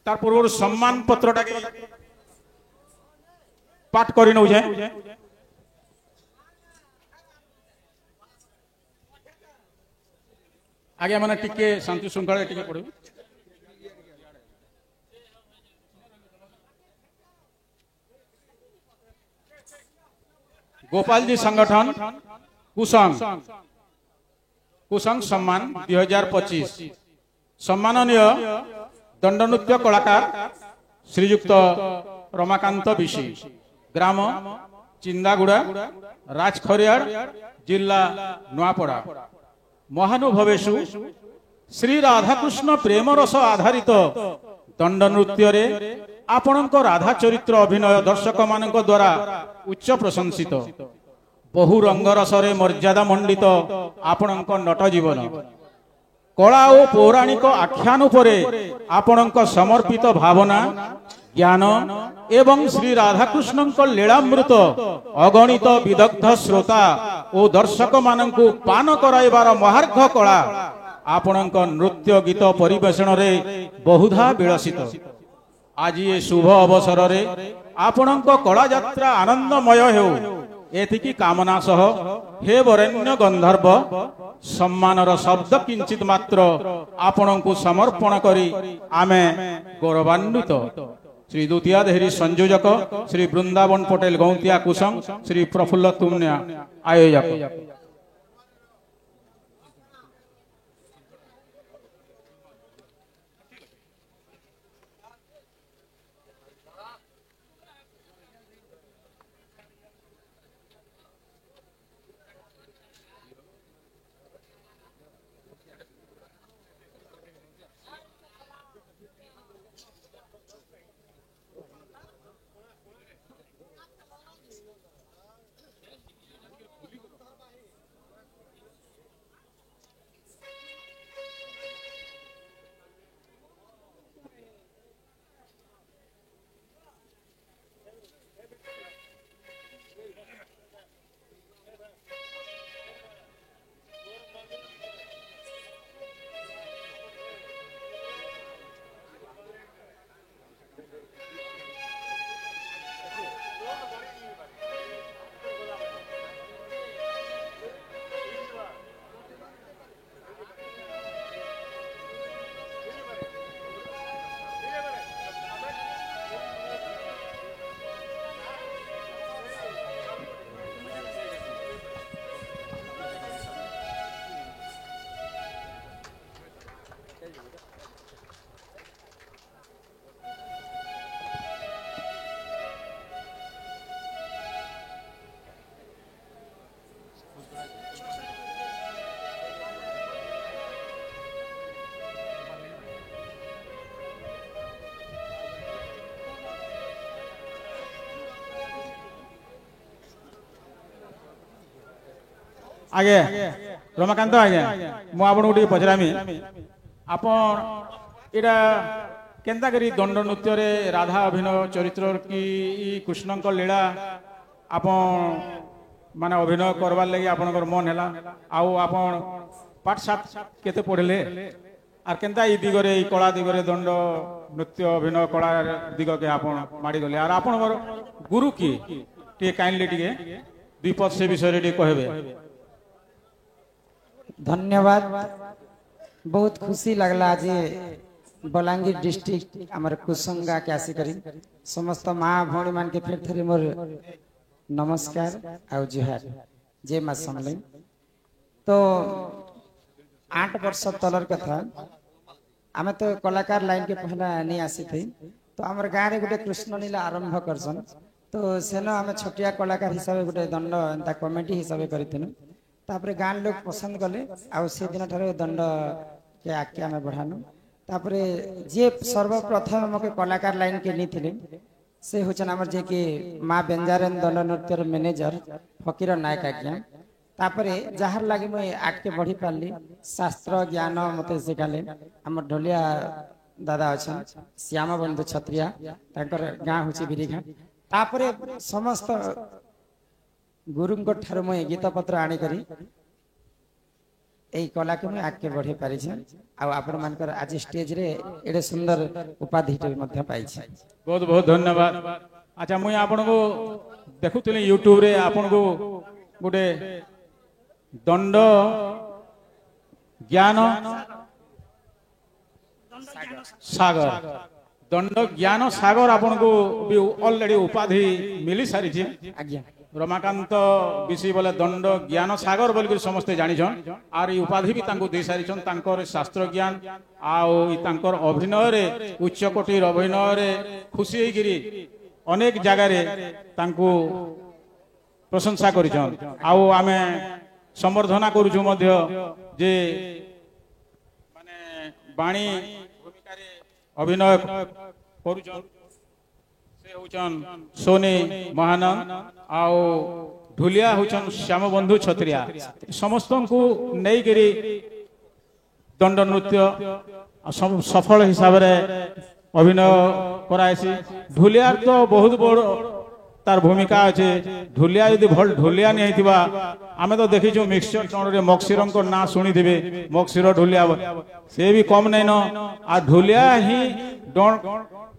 तार पूर्व सम्मान पत्रटा के पाठ करि नौ जाय आगे माने टिके शांति श्रृंखला टिके पड़ो गोपाल जी संगठन कुसंग कुसंग सम्मान 2025 सम्माननीय दंड नृत्य कलाकार श्रीयुक्त रमाकांत बिशी ग्राम चिंदागुड़ा राजखरियाड़ जिला नुआपड़ा महानुभवेशु श्री राधाकृष्ण प्रेम रस आधारित दंड नृत्य रे आपणक राधा चरित्र अभिनय दर्शक मानक द्वारा उच्च प्रशंसित बहु रंगरसरे मर्यादा मंडित आपणक नट जीवन कला और पौराणिक आख्यान उपरे आपणक समर्पित भावना ज्ञान एवं श्री राधाकृष्ण लीलामृत अगणित विदग्ध श्रोता और दर्शक मानकु पान कराइबार महार्घ कला आपणक नृत्य गीत परिवेषण रे बहुधा विलसित आज ये शुभ अवसर रे आपणक कला यात्रा आनंदमय हेउ एथिकी कामना सह हे वरेण्य गंधर्व सम्मानर शब्द किंचित मात्र आपणकु समर्पण करी आमे गौरवान्वित श्री द्वितीय देहरी संयोजक श्री वृंदावन पटेल गौतिया कुसंग श्री प्रफुल्ल तुमनिया आयोजक आगे रमाकांत आगे मु आपन गोटे पचरामी आपण एटा केनता करी दंड नृत्य रे राधा अभिनय चरित्र की कृष्णक लीला आपण माने अभिनय करवार लगी आपनकर मन हैला आउ आपण पाठ सात केते पढले आर केनता ई दिगरे ई कला दिगरे दंड नृत्य अभिनय कला दिग के आपण माडी गले आर आपनकर गुरु की टे काइंडली टिके विपद से विषय रे कहबे धन्यवाद बहुत खुशी लगला आज बलांगीर डिस्ट्रिक्ट आमर कुसंगा के आसी करी समस्त माँ भौणी मान के फिर थरे मोर नमस्कार आउ जुहार जय मां समले तो 8 वर्ष तलर कथा आमे तो कलाकार लाइन के पहला नहीं आसी थी तो आमर गाँव रे गोटे कृष्ण लीला आरंभ करसन तो सेनो आमे छोटिया कलाकार हिसाब गोटे दंड एंता कमेटी हिसाब करिथिनु तापरे गाँव लोग पसंद कले आ से दिन ठारे दंड के आके आमे बढ़ानु तापरे जे सर्वप्रथम मके कलाकार लाइन के नीथिले से होचन हमर जे कि मां बेंजारन दंड नृत्य मैनेजर फकीर नायक आज्ञा तापरे जहार लागि मैं आके बढ़ी पारली शास्त्र ज्ञान मते सिखाले हमर ढोलिया दादा अछन श्याम बंधु छत्रिया ताकर गाँ होची बिरिघा तापरे समस्त गुरुंको ठार मैं गीत पत्र आनी करी এই কলাকে মুই আগে বঢ়াই পারিছি ଆଉ ଆପଣ ମାନଙ୍କର ଆଜି ଷ୍ଟେଜ ରେ ଏଡେ ସୁନ୍ଦର ଉପାଧିଟେ ମଧ୍ୟ ପାଇଛି। ବହୁତ ବହୁତ ଧନ୍ୟବାଦ। ଆଚ୍ଛା ମୁଇଁ ଆପଣଙ୍କୁ ଦେଖୁଥିଲି ୟୁଟ୍ୟୁବରେ ଆପଣଙ୍କୁ ଗୋଟେ ଦଣ୍ଡ ଜ୍ଞାନ ସାଗର ଦଣ୍ଡ ଜ୍ଞାନ ସାଗର ଆପଣଙ୍କୁ ବି ଅଲରେଡି ଉପାଧି ମିଳି ସାରିଛି। ଆଜ୍ଞା ରମାକାନ୍ତ ବିଶି ବୋଲେ ଦଣ୍ଡ ଜ୍ଞାନ ସାଗର ବୋଲିକରି ସମସ୍ତେ ଜାଣିଛନ୍ ଆର୍ ଏଇ ଉପାଧି ବି ତାଙ୍କୁ ଦେଇ ସାରିଛନ୍। ତାଙ୍କର ଶାସ୍ତ୍ର ଜ୍ଞାନ ଆଉ ତାଙ୍କର ଅଭିନୟରେ ଉଚ୍ଚ କୋଟିର ଅଭିନୟରେ ଖୁସି ହେଇକିରି ଅନେକ ଜାଗାରେ ତାଙ୍କୁ ପ୍ରଶଂସା କରିଛନ୍। ଆଉ ଆମେ ସମ୍ବର୍ଦ୍ଧନା କରୁଛୁ ମଧ୍ୟ ଯେ ମାନେ ବାଣୀ ଭୂମିକାରେ ଅଭିନୟ କରୁଛନ୍ ସେ ହଉଛନ୍ ସୋନି ମହାନନ୍ଦ ଆଉ ଢୁଲିଆ ହଉଛନ୍ ଶ୍ୟାମବନ୍ଧୁ ଛତ୍ରିଆ। ସମସ୍ତଙ୍କୁ ନେଇକିରି ଦଣ୍ଡ ନୃତ୍ୟ ସଫଳ ହିସାବରେ ଅଭିନୟ କରାହେସି। ଢୁଲିଆର ତ ବହୁତ ବଡ଼ ତାର ଭୂମିକା ଅଛି। ଢୁଲିଆ ଯଦି ଭଲ ଢୁଲିଆ ନି ହେଇଥିବା ଆମେ ତ ଦେଖିଛୁ ମିକ୍ସଚର ଚଣରେ ମକ୍ସିରଙ୍କ ନାଁ ଶୁଣିଥିବେ ମକ୍ସିର ଢୁଲିଆ ସେ ବି କମ ନାଇଁନ। ଆଉ ଢୁଲିଆ ହିଁ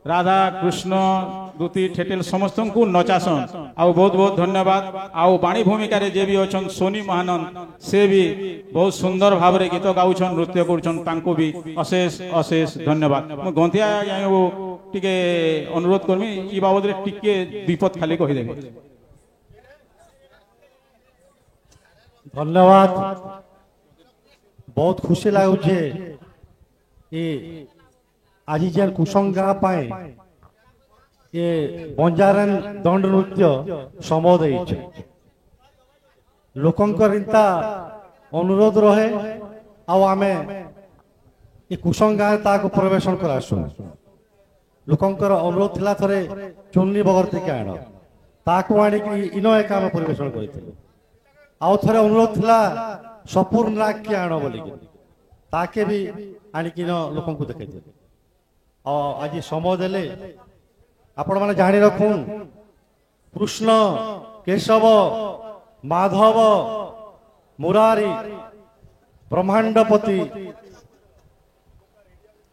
ରାଧା କୃଷ୍ଣ ଦୁତି ଠେଟେଲ ସମସ୍ତଙ୍କୁ ନଚାସନ୍। ଆଉ ବହୁତ ବହୁତ ଧନ୍ୟବାଦ। ଆଉ ବାଣୀ ଭୂମିକାରେ ଯିଏ ବି ଅଛନ୍ ସୋନି ମହାନନ୍ଦ ସେ ବି ବହୁତ ସୁନ୍ଦର ଭାବରେ ଗୀତ ଗାଉଛନ୍ ନୃତ୍ୟ କରୁଛନ୍ ତାଙ୍କୁ ବି ଅଶେଷ ଅଶେଷ ଧନ୍ୟବାଦ। ମୁଁ ଗନ୍ଧିଆ ଆଜ୍ଞାକୁ ଟିକେ ଅନୁରୋଧ କରିମି ଇ ବାବଦରେ ଟିକେ ବିପଦ ଖାଲି କହିଦେବେ। ଧନ୍ୟବାଦ। ବହୁତ ଖୁସି ଲାଗୁଛି ଆଜି ଯେନ୍ କୁସଙ୍ଗ ଗାଁ ପାଇଁ ଏ ବଞ୍ଜାରନ୍ ଦଣ୍ଡ ନୃତ୍ୟ ସମୟ ଦେଇছে। ଲୋକଙ୍କର ଇନ୍ତା ଅନୁରୋଧ ରହେ ଆଉ ଆମେ ଏ କୁସଙ୍ଗ ଗାଁ ତାକୁ ପରିବେଷଣ କରାସୁ। ଲୋକଙ୍କର ଅନୁରୋଧ ଥିଲା ଥରେ ଚୁନ୍ନି ବଗର থেকে ଆଣ ତାକୁ ଆଣିକି ଇନ ଏକା ଆମେ ପରିବେଷଣ କରିଥିଲୁ। ଆଉ ଥରେ ଅନୁରୋଧ ଥିଲା ସପୁର ନାଗ କି ଆଣ ବୋଲିକି ତାକେ ବି ଆଣିକି ଲୋକଙ୍କୁ ଦେଖେଇଥିଲେ। ଆଉ ଆଜି ସମୟ ଦେଲେ ଆପଣ ମାନେ ଜାଣି ରଖୁନ୍ କୃଷ୍ଣ କେଶବ ମାଧବ ମୁରାରୀ ବ୍ରହ୍ମାଣ୍ଡପତି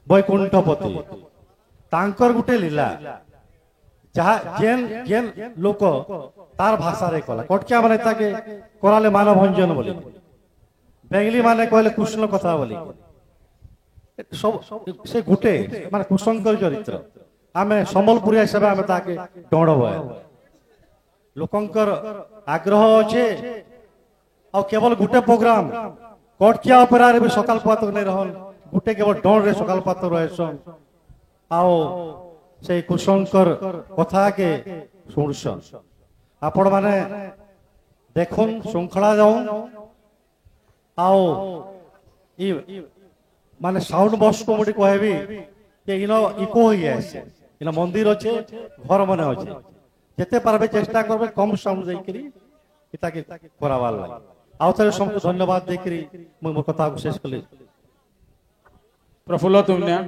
ବୈକୁଣ୍ଠପତି ତାଙ୍କର ଗୋଟେ ଲୀଳା ଯାହା ଯେନ୍ ଯେନ୍ ଲୋକ ତାର ଭାଷାରେ କଲା କଟକିଆ ମାନେ ତାକେ କରାଲେ ମାନଭଞ୍ଜନ ବୋଲି ବେଙ୍ଗଲି ମାନେ କହିଲେ କୃଷ୍ଣ କଥା ବୋଲି ସବୁ ସେ ଗୋଟେ ମାନେ କୃଷ୍ଣଙ୍କର ଚରିତ୍ର। ଆମେ ସମ୍ବଲପୁରୀ ହିସାବରେ ଆମେ ତାକେ ଡଣ ବୟ ଲୋକଙ୍କର ଆଗ୍ରହ ଅଛେ। ଆଉ କେବଳ ଗୋଟେ ପ୍ରୋଗ୍ରାମ କଟକିଆ ଅପେରାରେ ବି ସକାଳ ପାତକ ନେଇ ରହନ୍ ଗୋଟେ କେବଳ ଡଣରେ ସକାଳ ପାତକ ରହେସନ୍। ଆଉ ସେଇ କୃଷ୍ଣଙ୍କର କଥାକେ ଶୁଣୁସନ୍। ଆପଣ ମାନେ ଦେଖୁନ୍ ଶୃଙ୍ଖଳା ଯାଉନ୍। ଆଉ ମାନେ ସାଉଣ୍ଡ ବକ୍ସ କୋମଟି କହିବି যে ইন ইকো হয়ে আছে ইন মন্দির আছে ঘর মনে আছে যেতে পারবে চেষ্টা করবে কম সাউন্ড যাইকরি এটাকে করাবার লাগে। আউ থরে সমস্ত ধন্যবাদ দেইকরি মই মোর কথা শেষ কলি। প্রফুল্ল তুমনিয়া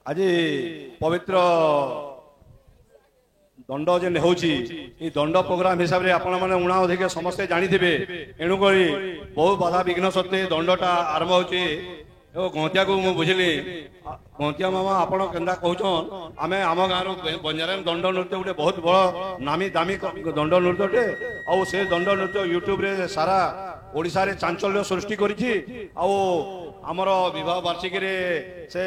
আজি পবিত্র দণ্ড যেন হଉଛି এই দণ্ড প্রোগ্রাম হিসাবে আপন মানে উଣା অধিক সমস্তে জানিথিবে। এণুকরি বহু বাধা বিঘ্ন সত্ত্বে দণ্ডটা আরম্ভ হচ্ছে। গন্তিয়া মু বুঝিলি গন্তিয়া মামা আপনার কেন্দ্রা কৌছন আমি আম গাঁর বঞ্জারাম দণ্ড নৃত্য গোটে বহুত বড় নামি দামি দণ্ড নৃত্যটে। আউ সে দণ্ড নৃত্য ইউট্যুবে সারা ওড়িশারে চাঞ্চল্য সৃষ্টি করেছি। আউ আমার বিবাহ বার্ষিকীরে সে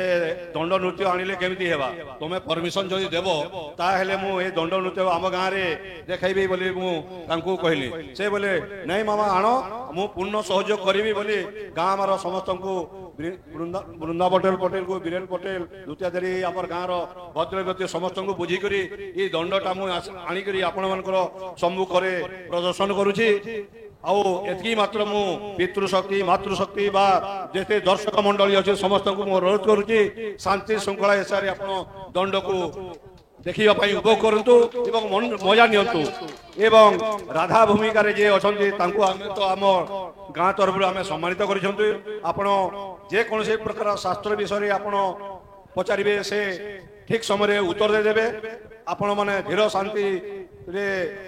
দণ্ড নৃত্য আনিলে কেমিতি হেবা তুমি পরমিশন যদি দেব তাহলে মু এই দণ্ড নৃত্য আম গাঁরে দেখাইবি বলি মু তাঙ্কু কহিলি। সে বলে নাই মামা আণ মু পূর্ণ সহযোগ করিবি বলি গাঁ আমার সমস্তଙ୍କୁ বৃন্দা পটেল পটেল কু বীরেন পটেল দুতিয়াদারি আমার গাঁর ভদ্র ব্যক্তি সমস্তଙ୍କୁ বুঝিকি এই দণ্ডটা মু আনিকি আপন মানকর সম্মুখরে প্রদর্শন করুছি। আউ এতকি মাত্র মু পিতৃশক্তি মাতৃশক্তি বা যেতে দর্শক মন্ডলী আছে সমস্তଙ୍କୁ মু অনুরোধ করুছি শান্তি শৃঙ্খলা হিসাবে আপন দণ্ডকু দেখিবা পাই উপভোগ করন্তু এবং মজা নিয়ন্তু। এবং রাধা ভূমিকারে যে অছন্তি তাঙ্কু আমি তো আম গাঁ তরফରୁ ଆମେ সম্মানিত କରିଛନ୍ତି। ଆପଣ যে কୌଣସି ପ୍ରକାର ଶାସ୍ତ୍ର ବିଷୟରେ ଆପଣ ପଚାରିବେ ସେ ଠିକ ସମୟରେ ଉତ୍ତର ଦେଇଦେବେ। ଆପଣ ମାନେ ଧୀର ଶାନ୍ତି रे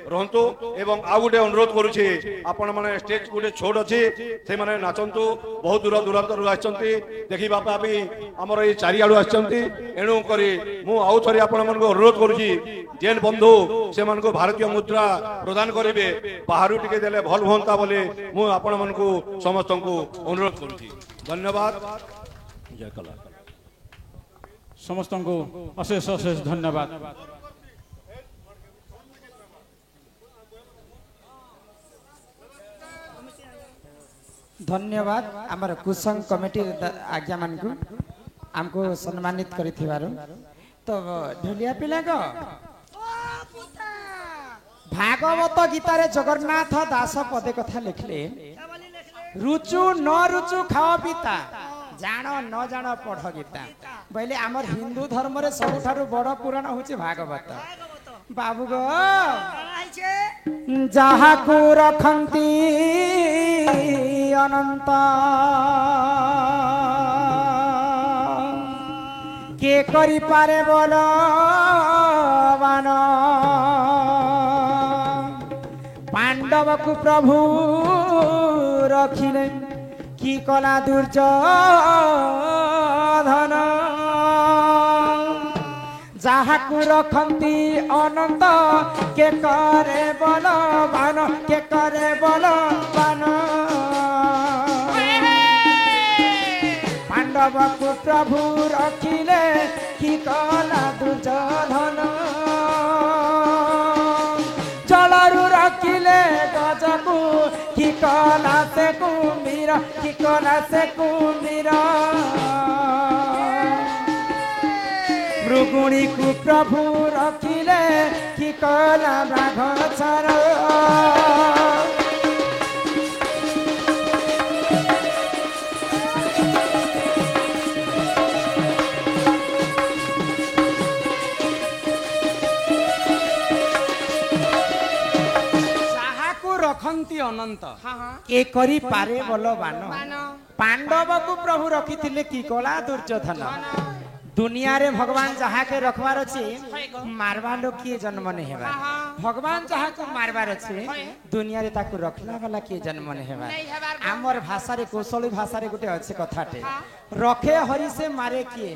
रहंतु एवं आ गुटे अनुरोध करूछे आपण माने स्टेज गुटे छोट अछि से माने नाचंतु बहुत दूर दूरांतर आछंती देखि बापा भी हमर ए चारि आडू आछंती एणु करी मु आउ थरी आपण मन को अनुरोध करूछी जेन बंधु से मन को भारतीय मुद्रा प्रदान करिवे बाहरु टिके देले भल होंता बोले मु आपण मन को समस्त को अनुरोध करूछी धन्यवाद जय कला समस्त को अशेष अशेष धन्यवाद। धन्यवाद आमर कुसंग कमिटी आज्ञा मान को हमको सम्मानित करिथिबारु। तो ढोलिया पिला को भागवत गीता रे जगन्नाथ दास पदे कथा लिखले रुचु न रुचु खाओ पिता जानो न जानो पढ़ गीता बोले आमर हिंदू धर्म रे सबठारु बड़ पुराण होची भागवत। बाबू गो जहा को रखंती अनंत के करी पारे बोलो बान पांडव को प्रभु रखिले की कला दुर्योधन जहा को रखंती अनंत के करे बलवान के करे बलवान पांडव को प्रभु रखिले की कला दुर्योधन जलरु रखिले गजबू की कला से कुंभीर की कला से कुंभीर मृगुणी को प्रभु रखिले की कला बाघ छर रखंती अनंत के करी पारे बलवान पांडव को प्रभु रखिथिले की कला दुर्योधन दुनिया रे भगवान जहा के रखवार अछि मारवा लोग किए जन्म नहीं हेबा भगवान जहा को मारवार अछि दुनिया रे ताकू रखला वाला किए जन्म नहीं हेबा हमर भाषा रे कौशली भाषा रे गुटे अछि कथाटे रखे हरि से मारे किए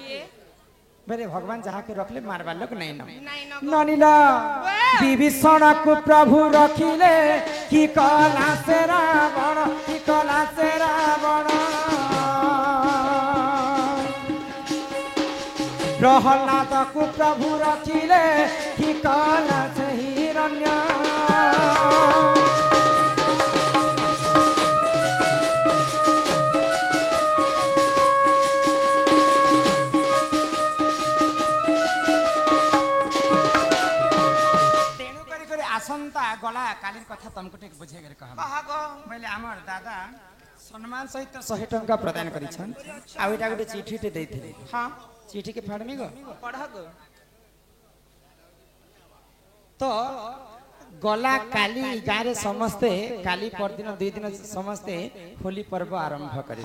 बेरे भगवान जहा के रखले मारवा लोग नहीं न ननिला विभीषण को प्रभु रखिले की कला से रावण की कला से रावण प्रहलाद को प्रभु रखिले की कला से हिरण्य आसंता गला कालीन कथा तुमको ठीक बुझे कर कहब बोले हमर दादा सम्मान सहित 100 टंका प्रदान करिछन आ एटा गुटे चिठी ते दैथिले हां चिठी के फाड़मी गो पढ़ गो तो गला काली गारे समस्ते काली परदिन 2 दिन समस्ते होली पर्व आरंभ करे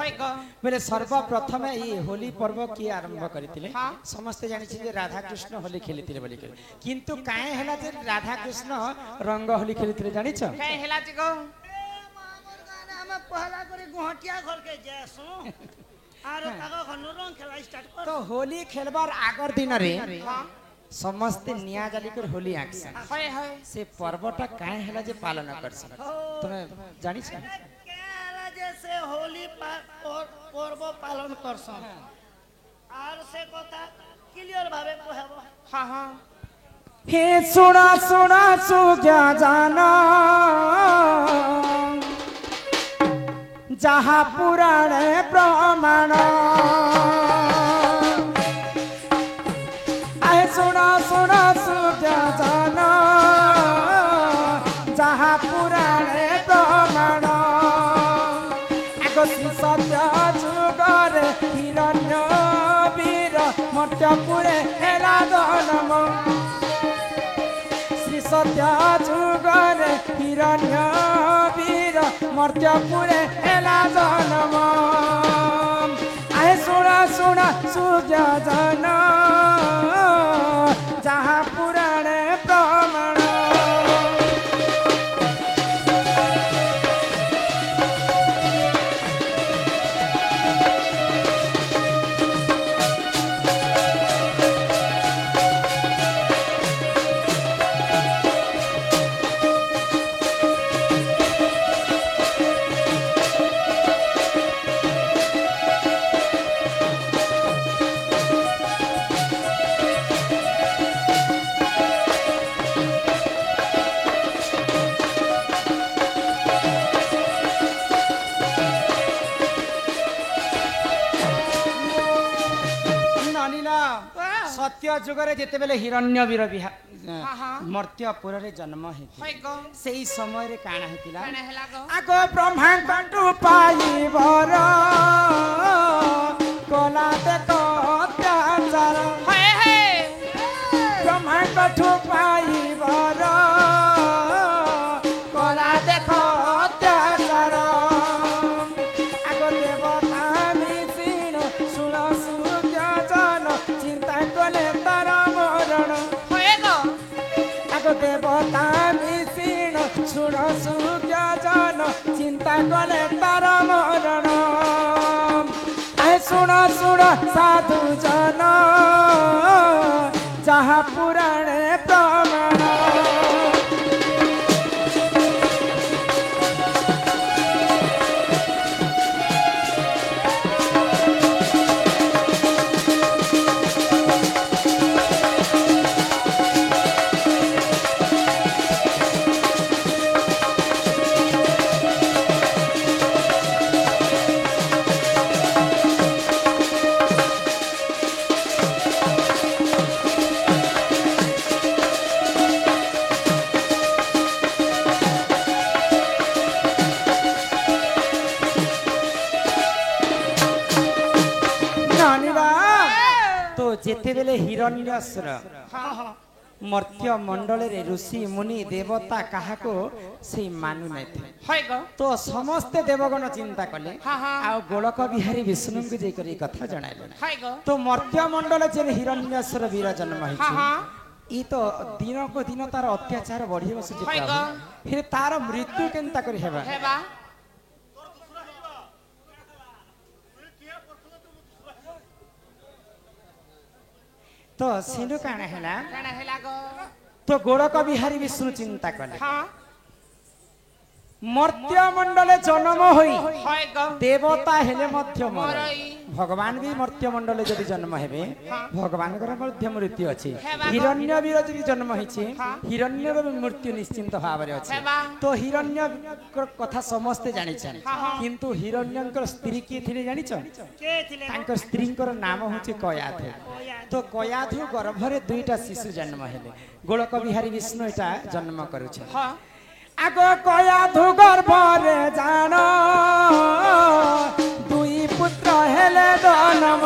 बोले सर्वप्रथम ई होली पर्व की आरंभ करथिले समस्ते जानि छी जे राधा कृष्ण होली खेलिथिले बोली के किंतु काहे हला जे राधा कृष्ण रंग होली खेलिथिले जानि छ काहे हला जे गो हम पहला करे गोहटिया घर के जेसु आरो ताको खनु रंग खेला स्टार्ट कर तो होली खेलबार आगर दिन रे समस्त निया जाली कर होली आक्सन हाय हाय से पर्वटा काहे हला जे पालन करसन तमे जानि छ केला जे से होली पर्व पालन करसन आर से कथा क्लियर भाबे कहबो हां हां हे सुना सुना सुजा जाना जहा पुराण प्रमाण सुना सुना सुजा जाना जहा पुराणे प्रमाण आगो श्री सत्य जुगरे हिरण्य वीर मर्त्यपुरे हेला जन्म श्री सत्य जुगरे हिरण्य वीर मर्त्यपुरे हेला जन्म आए सुना सुना सुजा जाना जहा पुराण प्रमाण सत्य जुगरे जेते बेले हिरण्यवीर हाँ। मर्त्यपुर रे जन्म हेति होय गो सेई समय रे काना हेतिला काना हेला गो आगो ब्रह्मा कंटू पाइबर कोला देखो अत्याचार होय हे ब्रह्मा कंटू पाइबर कोला देखो अत्याचार आगो देवता मिसिण सुण सूर्य जन चिंता कले तार मरण होय गो आगो देवता मिसिण सुण सूर्य जन चिंता कले तार मरण आए सुण सुण साधु जन जहाँ पुराणे प्रमाण तो जेते बेले हिरण्यसुर मर्त्य मंडल रे ऋषि मुनि देवता काहाको से मानु नै थे होय गो तो समस्त देवगण चिंता कले हाँ, हाँ। आ गोलक बिहारी विष्णु को जे करी कथा जणाइले होय गो तो मर्त्य मंडल जे हिरण्यसुर वीर जन्म हाँ, हिचे हाँ। ई तो दिन को दिन तार अत्याचार बढ़ी बसुची होय गो। प्रभु हे तार मृत्यु केनता करी हेबा हेबा तो सिंधु काना हैला काना हेला गो तो गोलक बिहारी विष्णु चिंता कले हाँ मर्त्य मंडले जन्म होई होय गो देवता हेले मध्य मर मरई। भगवान भी मर्त्य मंडले जदि जन्म हेबे भगवान कर मध्य मृत्यु अछि हेबा। हिरण्य वीर जदि जन्म हिचे हिरण्य रो मृत्यु निश्चिंत भाबरे अछि हेबा। तो हिरण्य कथा समस्त जानि छन हाँ, हाँ। किंतु हिरण्यकर स्त्री के थिले जानि छ के थिले तांकर स्त्रींकर नाम होछि कयाधु तो कयाधु गर्भरे दुईटा शिशु जन्म हेले गोलक बिहारी विष्णु एटा जन्म करू छ हाँ आगो कयाधु गर्भरे जान दुई पुत्र हेले जन्म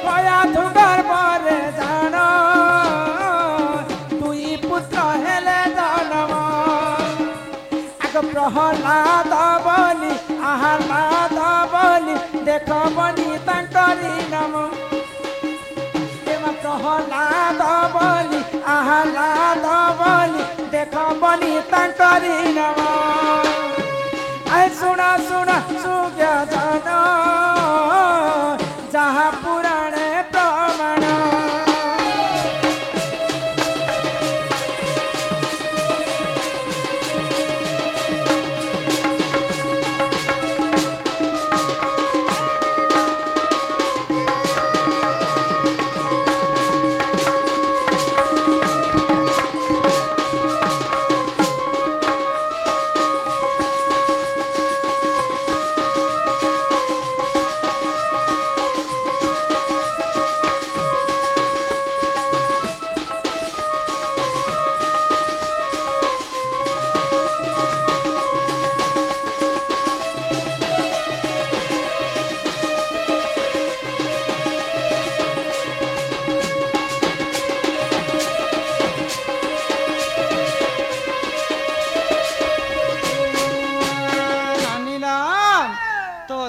कयाधु गर्भरे जान दुई पुत्र हेले जन्म आगो प्रहलाद बलि आह्लाद बलि देख बलि तांकरी नाम प्रहलाद बलि आह्लाद बलि देख बलि तांकरी नाम आए सुना सुना सुज्ञ जन जहाँ पुराणे प्रमाण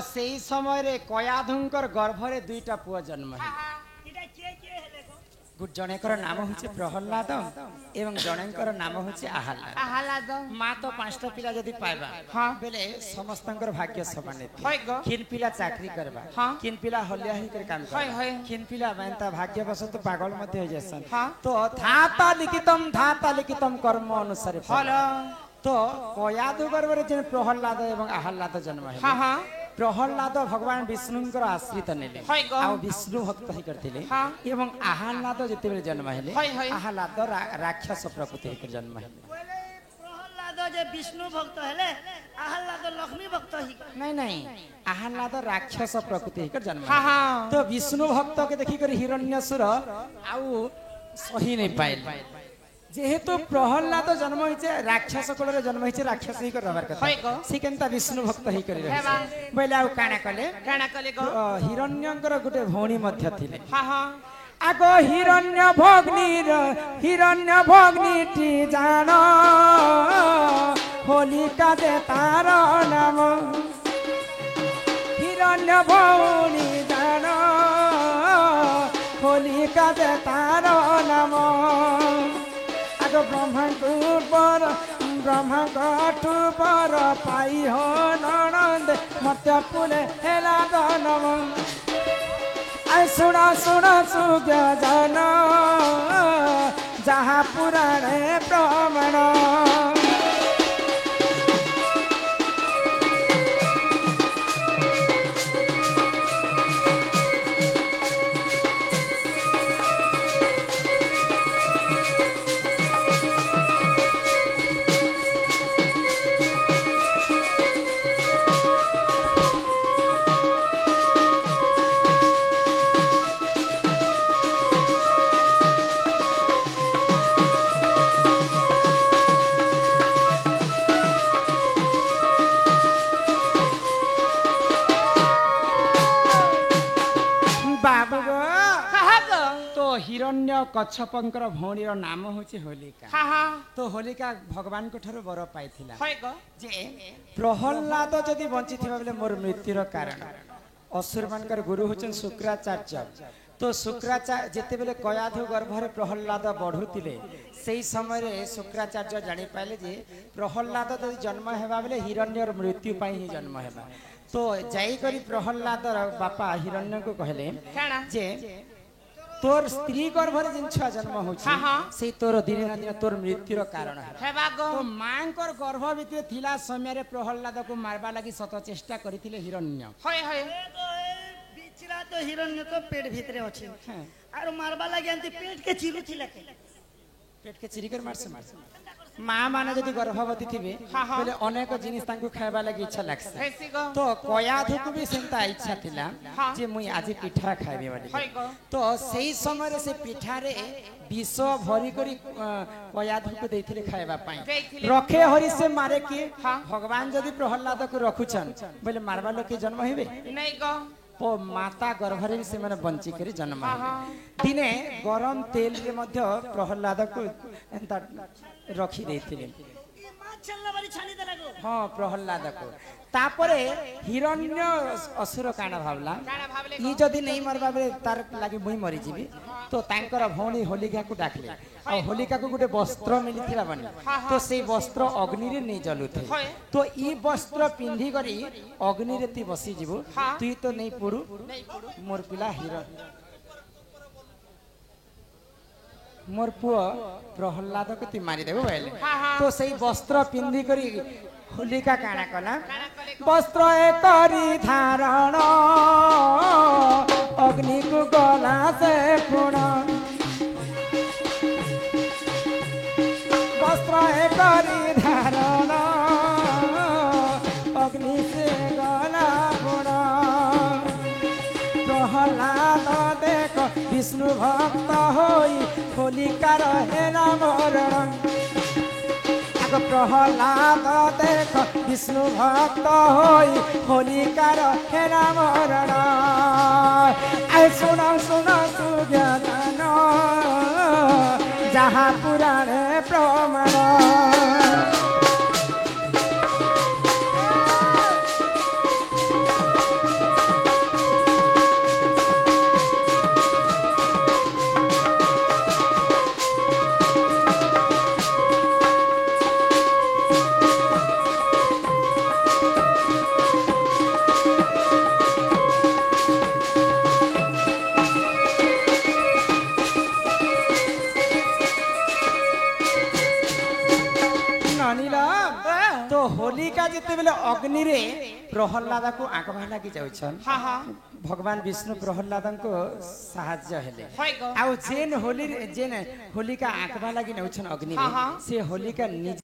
सेई समय रे कयाधुंकर गर्भरे दुईटा पुआ जन्म है जनेकर नाम होचे प्रहलाद एवं जनेकर नाम होचे आह्लाद आह्लाद माँ तो पांचटा पिला जदि पाइबा हाँ। बेले समस्तंकर भाग्य समान होय गो। किन पिला चाकरी करबा हाँ। किन पिला हलिया ही कर काम होय, करबा होय। किन पिला बांता भाग्यवश तो पागल मध्य हो जैसन हाँ। तो धाता लिखितम कर्म अनुसार फल तो कयाधु गर्भरे जने प्रहलाद एवं आह्लाद जन्म है हाँ हाँ प्रहलाद भगवान विष्णुंकर आश्रित नेले होय गो। आ विष्णु भक्त ही करथिले हाँ। एवं आह्लाद जेतेबेले जन्म हेले होय, होय। आह्लाद राक्षस प्रकृति के जन्म हेले प्रहलाद जे विष्णु भक्त हेले आह्लाद लक्ष्मी भक्त ही नहीं नहीं आह्लाद राक्षस प्रकृति कर जन्म हाँ हाँ तो विष्णु भक्त के देखी कर हिरण्यसुर आउ सही नहीं पाइल जेहेतु प्रहलाद जन्म होइছে राक्षस कुल रे जन्म होइছে राक्षस ही कर रहबार होय कथा गो। से केनता विष्णु भक्त ही करी हे बा। रहे बोले आउ काना कले काना कले गो हिरण्यकर गुटे भौणी मध्य थिले हाँ हाँ आगो हिरण्य भग्नीटी जान होलिका दे तार नाम हिरण्य भौणी जान होलिका दे तार नाम आगो ब्रह्मकटु बर पाई हो ननंद मत पुले हेला नम आई सुना सुना सुज्ञ जन जहाँ पुराणे प्रमाण बाबू गो कहा गो तो हिरण्य कच्छपंकर भौणीर नाम होची होलिका हाँ हाँ तो होलिका भगवान को ठारो बर पाइथिला होय गो जे प्रहलाद जदि बंची थिबा बेले मोर मृत्युर कारण असुर मानकर गुरु होचन शुक्राचार्य तो शुक्राचार्य जेते बेले कयाधु गर्भरे प्रहलाद बढ़ुतिले सेही समय रे शुक्राचार्य जानि पाइले जे प्रहलाद जदि जन्म हेबा बेले हिरण्यर मृत्यु पाई ही जन्म हेबा तो जाई करी प्रहलाद बापा हिरण्य को कहले काना जे तोर स्त्री गर्भरे जिन छुआ जन्म होछि हाँ, हाँ। से तोर दिन ना दिन तोर मृत्युर कारण है हे बागो तो मांकर गर्भ भितर थिला समय रे प्रहलाद को मारबा लागि शत चेष्टा करिथिले हिरण्य होय होय बिचरा तो हिरण्य तो पेट भितरे अछि हाँ। आरो मारबा लागि अंति पेट के चिरू थिला के पेट के चिरी कर मारसे मां माने जदि गर्भवती थिबे हाँ, हाँ। पहले अनेक जिनिस तांको खायबा लागि इच्छा लागसे हेसी गो तो कयाधु को भी सेंता इच्छा थिला हाँ। जे मुई आज पिठा खाइबे होय वाली गो तो सेही समय रे से पिठा रे विष भरी करी कयाधु को देथिले खायबा पाई देथिले। रखे हरि से मारे के हाँ। भगवान जदि प्रहलाद को रखुछन बोले मारबा लोग के जन्म हेबे नहीं गो ओ माता गर्भरे भी से माने बंची करी जन्म हाँ, हेबे। हाँ। दिने गरम तेल रे मध्य प्रहलाद को एंता रखी देथिले ई मां चलना वाली छानी देला गो हाँ प्रहलाद को तापरे हिरण्य असुर काना भावला काना भावले ई जदि नहीं मरबा बेले तार लागि मुई मरि जीबी तो तांकर भौणी होलिका को डाकले और होलिका को गुटे वस्त्र मिलिथिला बनी तो से वस्त्र अग्नि रे नहीं जलुथे होय। तो ई वस्त्र पिंधी करी अग्नि रे ती बसी जीवु हाँ। तू तो नहीं पुरु मोर पिला हिरण मोर पुओ प्रहलाद को ती मारी देबो बोले हाँ, हाँ। तो सही वस्त्र पिंधी करी होलिका काना कला काना कले गो वस्त्र करी धारण अग्नि को गला से पूर्ण वस्त्र करी धारण अग्नि से गला पूर्ण प्रहलाद देख विष्णु भक्त होई होलिकार हेला मरण प्रहलाद देख विष्णु भक्त होई होलिकार हेला मरण आई सुन सुन सुज्ञान जहाँ पुराणे प्रमाण तो होलिका जिते बेले अग्नि रे प्रहलाद को आंकवा लागी जाउछन हाँ हाँ भगवान विष्णु प्रहलाद को साहाय्य हेले होय गो आउ जेन होली जेन होलिका आंकवा लागी नउछन अग्नि हाँ, रे हाँ। से होलिका निज